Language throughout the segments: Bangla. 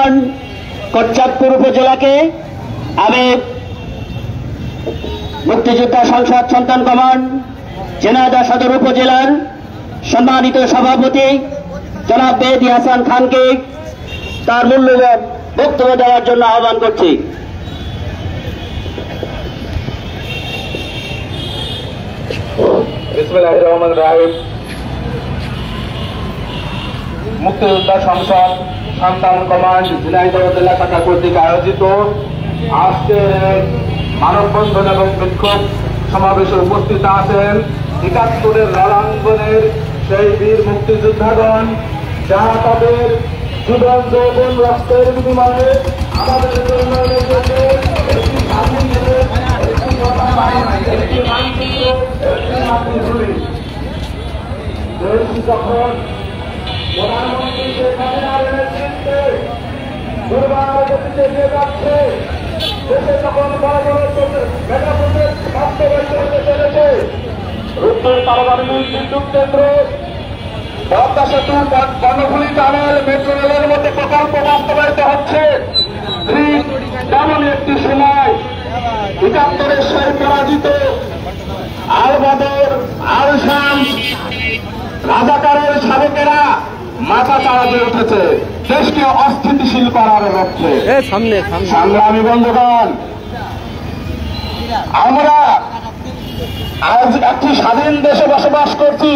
বন্ধুগণ, কোটচাঁদপুর উপজেলাকে আমি মুক্তিযোদ্ধা সংসদ সন্তান কমান্ড ঝিনাইদহ সদর উপজেলার সম্মানিত সভাপতি জনাব মেহেদী হাসান খানকে তার মূল্যবান বক্তব্য দেওয়ার জন্য আহ্বান করছি। বিসমিল্লাহির রহমানির রহিম। মুক্তিযোদ্ধা সংসদ সন্তান কমান্ড ঝিনাইদহ জেলা শাখা কর্তৃক আয়োজিত আজকের মানববন্ধন এবং বিক্ষোভ সমাবেশে উপস্থিত আছেন ৭১-এর রণাঙ্গনের সেই বীর মুক্তিযোদ্ধাগণ, যারা তাদের জীবন যৌবন রক্তের বিনিময়ে আমাদের জন্য যখন প্রধানমন্ত্রী শেখ হাসিনার নেতৃত্বে দুর্বার গতিতে এগিয়ে যাচ্ছে, দেশে তখন বড় বড় মেগাপ্রজেক্ট বাস্তবায়িত হতে চলেছে। রূপপুর পারমাণবিক বিদ্যুৎ কেন্দ্র, পদ্মা সেতু, কর্ণফুলী টানেল, মেট্রো রেলের মধ্যে প্রকল্প বাস্তবায়িত হচ্ছে। ঠিক তেমনই একটি সময় ৭১-এর সেই পরাজিত আল বদর, আল শামস, রাজাকারের সাবেকেরা মাথা চাড়াতে উঠেছে দেশকে অস্থিতিশীল করার লক্ষ্যে। সংগ্রামী বন্ধুগণ, আমরা আজ একটি স্বাধীন দেশে বসবাস করছি।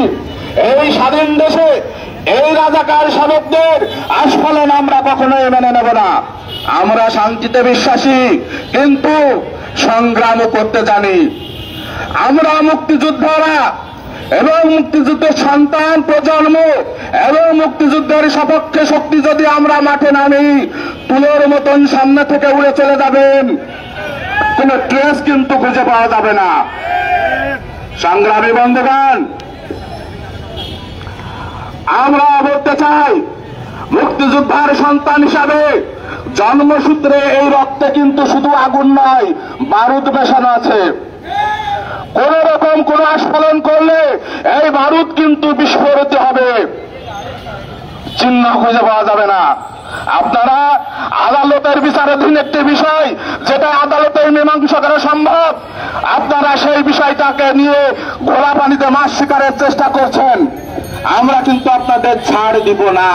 এই স্বাধীন দেশে এই রাজাকার সাবেকদের আস্ফালন আমরা কখনোই মেনে নেব না। আমরা শান্তিতে বিশ্বাসী, কিন্তু সংগ্রামও করতে জানি। আমরা মুক্তিযোদ্ধারা এবং মুক্তিযুদ্ধের সন্তান প্রজন্ম এবং মুক্তিযুদ্ধের সপক্ষে শক্তি যদি আমরা মাঠে নামি, তুলোর মতন সামনে থেকে উড়ে চলে যাবেন, কোন ট্রেস কিন্তু খুঁজে পাওয়া যাবে না। সংগ্রামী বন্ধুগণ, আমরা বলতে চাই, মুক্তিযোদ্ধার সন্তান হিসাবে জন্মসূত্রে এই রক্তে কিন্তু শুধু আগুন নয়, বারুদ মেশানো আছে। কোন রকম কোন আস্ফালন করলে এই বারুদ কিন্তু বিস্ফোরিত হবে, চিহ্ন খুঁজে পাওয়া যাবে না। আপনারা আদালতের বিচারাধীন একটি বিষয়, যেটা আদালতের মীমাংসা করা সম্ভব, আপনারা সেই বিষয়টাকে নিয়ে ঘোলা পানিতে মাছ শিকারের চেষ্টা করছেন। আমরা কিন্তু আপনাদের ছাড় দিব না।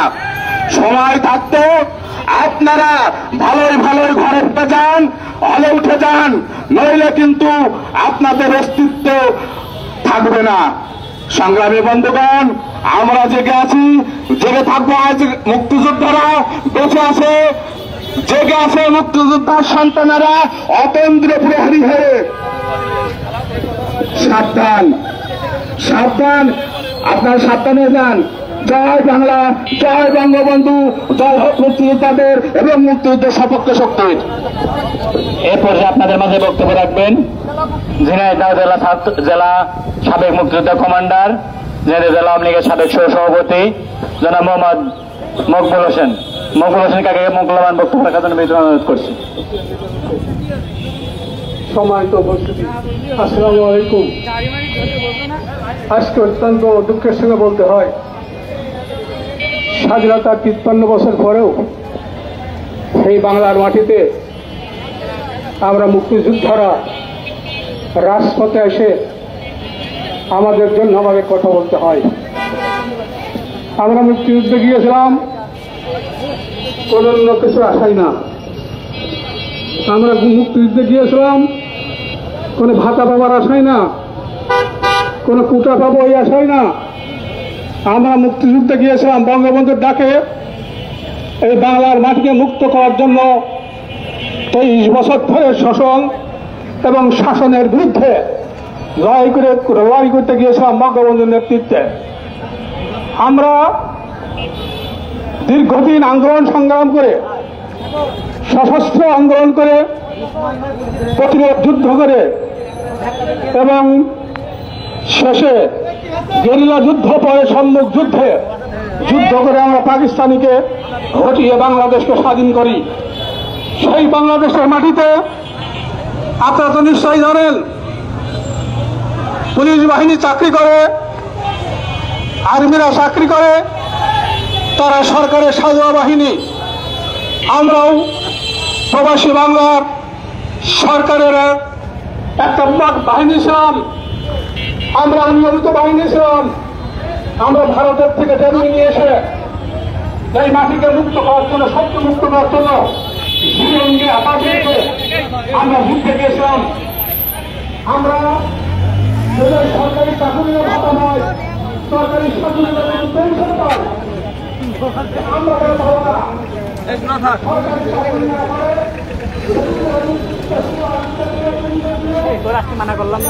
সময় থাকতে আপনারা ভালোই ভালোই ঘরে উঠে যান, হলে উঠে যান, নইলে কিন্তু আপনাদের অস্তিত্ব থাকবে না। সংগ্রামী বন্ধুগণ, আমরা জেগে আছি, জেগে থাকবো। আজ মুক্তিযোদ্ধারা বেঁচে আছে, জেগে আছে মুক্তিযোদ্ধার সন্তানেরা অতন্ত্র প্রহরী হয়ে। সাবধান, সাবধান, আপনারা সাবধানে যান। জয় বাংলা, জয় বঙ্গবন্ধু, জয় হোক মুক্তিযোদ্ধাদের এবং মুক্তিযুদ্ধের সপক্ষে শক্তির। এ পর্যায়ে আপনাদের মাঝে বক্তব্য রাখবেন ঝিনাইদহ জেলা সাবেক মুক্তিযোদ্ধা কমান্ডার, ঝিনাইদহ জেলা আওয়ামী লীগের সাবেক সহসভাপতি জনাব মোহাম্মদ মকবুল হোসেন। মকবুল হোসেন কাকে মূল্যবান বক্তব্য রাখার জন্য বিনীত অনুরোধ করছি। সম্মানিত উপস্থিতি, আসসালামু আলাইকুম। আজকে অত্যন্ত দুঃখের সঙ্গে বলতে হয়, স্বাধীনতার ৫৩ বছর পরেও এই বাংলার মাটিতে আমরা মুক্তিযোদ্ধারা রাজপথে এসে আমাদের জন্য আমাদের কথা বলতে হয়। আমরা মুক্তিযুদ্ধে গিয়েছিলাম কোন অন্য কিছু আশাই না। আমরা মুক্তিযুদ্ধে গিয়েছিলাম কোনো ভাতা পাবার আশাই না, কোনো কুটা পাবো এই আশাই না। আমরা মুক্তিযুদ্ধে গিয়েছিলাম বঙ্গবন্ধুর ডাকে এই বাংলার মাটিকে মুক্ত করার জন্য। 23 বছর ধরে শোষণ এবং শাসনের বিরুদ্ধে লড়াই করতে গিয়েছিলাম বঙ্গবন্ধুর নেতৃত্বে। আমরা দীর্ঘদিন আন্দোলন সংগ্রাম করে, সশস্ত্র আন্দোলন করে, প্রতিরোধ যুদ্ধ করে এবং শেষে গেরিলা যুদ্ধ, পরে সম্মুখ যুদ্ধে যুদ্ধ করে আমরা পাকিস্তানিকে হটিয়ে বাংলাদেশকে স্বাধীন করি। সেই বাংলাদেশের মাটিতে আপনারা তো নিশ্চয়ই জানেন, পুলিশ বাহিনী চাকরি করে, আর্মিরা চাকরি করে, তারা সরকারের সাজোয়া বাহিনী। আমরাও প্রবাসী বাংলার সরকারের একটা বাহিনী ছিলাম, আমরা নিয়মিত বাহিনী ছিলাম। আমরা ভারতের থেকে জমি নিয়ে এসে এই মাটিকে মুক্ত করার জন্য, সত্য মুক্ত করার জন্য আমরা যুদ্ধে গিয়েছিলাম। আমরা সরকারি চাকরির ভাতা নয়, সরকারি চাকরির পেনশন পাই, আমরা পাবো না। সরকারি চাকরি না করে মানা করলাম।